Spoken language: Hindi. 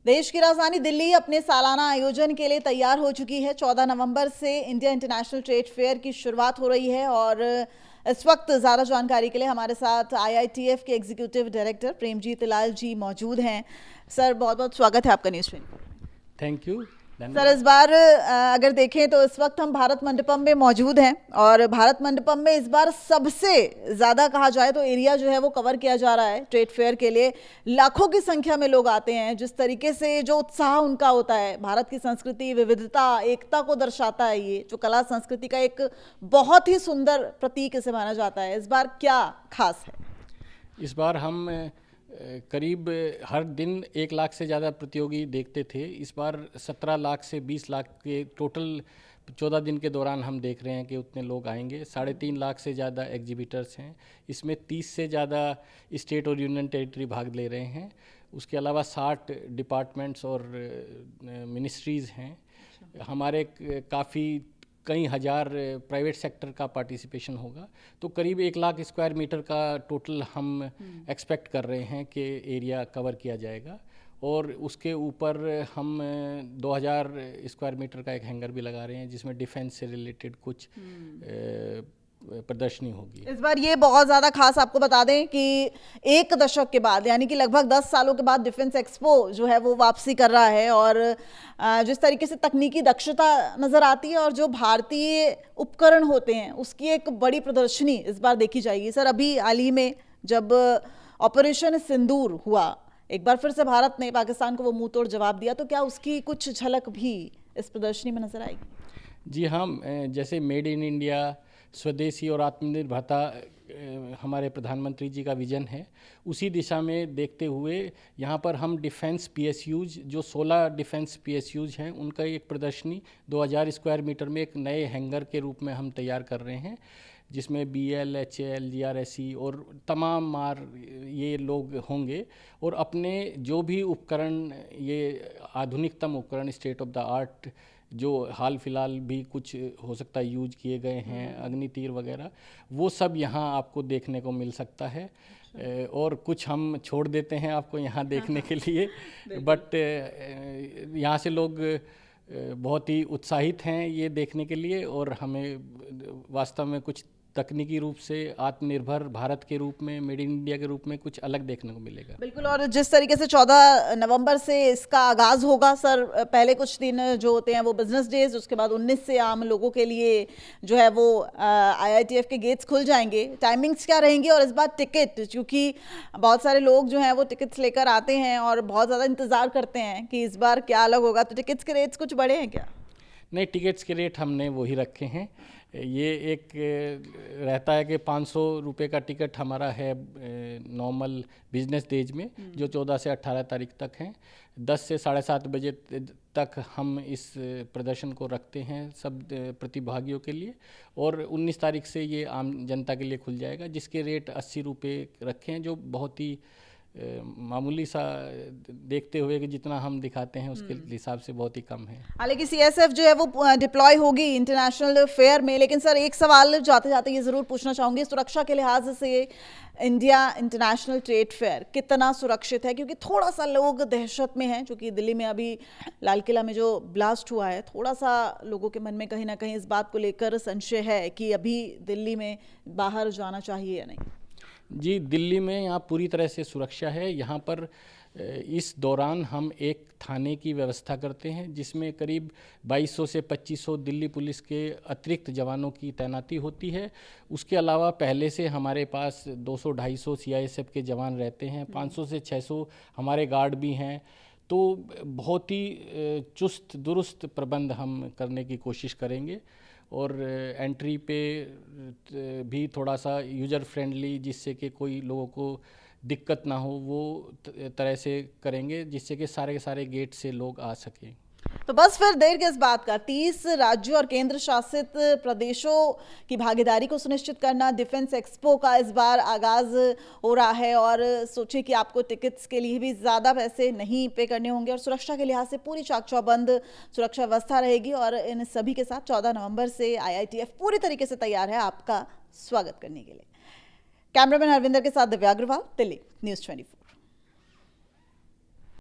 देश की राजधानी दिल्ली अपने सालाना आयोजन के लिए तैयार हो चुकी है। 14 नवंबर से इंडिया इंटरनेशनल ट्रेड फेयर की शुरुआत हो रही है और इस वक्त ज्यादा जानकारी के लिए हमारे साथ आईआईटीएफ के एग्जीक्यूटिव डायरेक्टर प्रेमजीत लाल जी मौजूद हैं। सर, बहुत बहुत स्वागत है आपका न्यूज़ 24। Thank you. सर, इस बार अगर देखें तो इस वक्त हम भारत मंडपम में मौजूद हैं और भारत मंडपम में इस बार सबसे ज़्यादा कहा जाए तो एरिया जो है वो कवर किया जा रहा है ट्रेड फेयर के लिए। लाखों की संख्या में लोग आते हैं। जिस तरीके से जो उत्साह उनका होता है, भारत की संस्कृति, विविधता, एकता को दर्शाता है। ये जो कला संस्कृति का एक बहुत ही सुंदर प्रतीक इसे माना जाता है। इस बार क्या खास है? इस बार हम करीब हर दिन 1 लाख से ज़्यादा प्रतियोगी देखते थे। इस बार 17 लाख से 20 लाख के टोटल 14 दिन के दौरान हम देख रहे हैं कि उतने लोग आएंगे। 3.5 लाख से ज़्यादा एग्जिबिटर्स हैं। इसमें 30 से ज़्यादा स्टेट और यूनियन टेरिटरी भाग ले रहे हैं। उसके अलावा 60 डिपार्टमेंट्स और मिनिस्ट्रीज़ हैं। हमारे काफ़ी कई हज़ार प्राइवेट सेक्टर का पार्टिसिपेशन होगा। तो करीब 1 लाख स्क्वायर मीटर का टोटल हम एक्सपेक्ट कर रहे हैं कि एरिया कवर किया जाएगा। और उसके ऊपर हम 2000 स्क्वायर मीटर का एक हैंगर भी लगा रहे हैं जिसमें डिफेंस से रिलेटेड कुछ प्रदर्शनी होगी। इस बार ये बहुत ज़्यादा खास आपको बता दें कि 1 दशक के बाद, यानी कि लगभग 10 सालों के बाद डिफेंस एक्सपो जो है वो वापसी कर रहा है और जिस तरीके से तकनीकी दक्षता नज़र आती है और जो भारतीय उपकरण होते हैं उसकी एक बड़ी प्रदर्शनी इस बार देखी जाएगी। सर, अभी हाल ही में जब ऑपरेशन सिंदूर हुआ, एक बार फिर से भारत ने पाकिस्तान को वो मुंह तोड़ जवाब दिया, तो क्या उसकी कुछ झलक भी इस प्रदर्शनी में नजर आएगी? जी हाँ, जैसे मेड इन इंडिया, स्वदेशी और आत्मनिर्भरता हमारे प्रधानमंत्री जी का विजन है, उसी दिशा में देखते हुए यहाँ पर हम डिफेंस पीएसयूज, जो 16 डिफेंस पीएसयूज हैं, उनका एक प्रदर्शनी 2000 स्क्वायर मीटर में एक नए हैंगर के रूप में हम तैयार कर रहे हैं, जिसमें BL, HAL, GRSE और तमाम मार ये लोग होंगे और अपने जो भी उपकरण, ये आधुनिकतम उपकरण, स्टेट ऑफ द आर्ट, जो हाल फिलहाल भी कुछ हो सकता है यूज किए गए हैं, अग्नि तीर वगैरह, वो सब यहाँ आपको देखने को मिल सकता है। और कुछ हम छोड़ देते हैं आपको यहाँ देखने के लिए, बट यहाँ से लोग बहुत ही उत्साहित हैं ये देखने के लिए और हमें वास्तव में कुछ तकनीकी रूप से आत्मनिर्भर भारत के रूप में, मेड इन इंडिया के रूप में कुछ अलग देखने को मिलेगा। बिल्कुल। और जिस तरीके से 14 नवंबर से इसका आगाज़ होगा सर, पहले कुछ दिन जो होते हैं वो बिजनेस डेज, उसके बाद 19 से आम लोगों के लिए जो है वो आईआईटीएफ के गेट्स खुल जाएंगे। टाइमिंग्स क्या रहेंगी? और इस बार टिकट, क्योंकि बहुत सारे लोग जो हैं वो टिकट्स लेकर आते हैं और बहुत ज़्यादा इंतज़ार करते हैं कि इस बार क्या अलग होगा, तो टिकट्स के रेट्स कुछ बढ़े हैं क्या? नहीं, टिकट्स के रेट हमने वही रखे हैं। ये एक रहता है कि 500 रुपये का टिकट हमारा है नॉर्मल बिजनेस डेज में, जो 14 से 18 तारीख तक हैं। 10 से 7:30 बजे तक हम इस प्रदर्शन को रखते हैं सब प्रतिभागियों के लिए, और 19 तारीख से ये आम जनता के लिए खुल जाएगा, जिसके रेट 80 रुपये रखे हैं, जो बहुत ही मामूली सा देखते हुए कि जितना हम दिखाते हैं उसके हिसाब से बहुत ही कम है। हालांकि CSF जो है वो डिप्लॉय होगी इंटरनेशनल फेयर में, लेकिन सर एक सवाल जाते जाते ये ज़रूर पूछना चाहूँगी, सुरक्षा के लिहाज से इंडिया इंटरनेशनल ट्रेड फेयर कितना सुरक्षित है? क्योंकि थोड़ा सा लोग दहशत में हैं, क्योंकि दिल्ली में अभी लाल किला में जो ब्लास्ट हुआ है, थोड़ा सा लोगों के मन में कहीं ना कहीं इस बात को लेकर संशय है कि अभी दिल्ली में बाहर जाना चाहिए या नहीं। जी, दिल्ली में यहाँ पूरी तरह से सुरक्षा है। यहाँ पर इस दौरान हम एक थाने की व्यवस्था करते हैं जिसमें करीब 2200 से 2500 दिल्ली पुलिस के अतिरिक्त जवानों की तैनाती होती है। उसके अलावा पहले से हमारे पास 200-250 CISF के जवान रहते हैं, 500 से 600 हमारे गार्ड भी हैं। तो बहुत ही चुस्त दुरुस्त प्रबंध हम करने की कोशिश करेंगे और एंट्री पे भी थोड़ा सा यूज़र फ्रेंडली, जिससे कि कोई लोगों को दिक्कत ना हो, वो तरह से करेंगे जिससे कि सारे के सारे गेट से लोग आ सकें। तो बस फिर देर किस बात का? 30 राज्यों और केंद्र शासित प्रदेशों की भागीदारी को सुनिश्चित करना, डिफेंस एक्सपो का इस बार आगाज हो रहा है और सोचिए कि आपको टिकट्स के लिए भी ज़्यादा पैसे नहीं पे करने होंगे और सुरक्षा के लिहाज से पूरी चाक चौबंद सुरक्षा व्यवस्था रहेगी। और इन सभी के साथ 14 नवंबर से आईआईटीएफ पूरी तरीके से तैयार है आपका स्वागत करने के लिए। कैमरामैन हरविंदर के साथ दिव्या अग्रवाल, दिल्ली, न्यूज़ 24।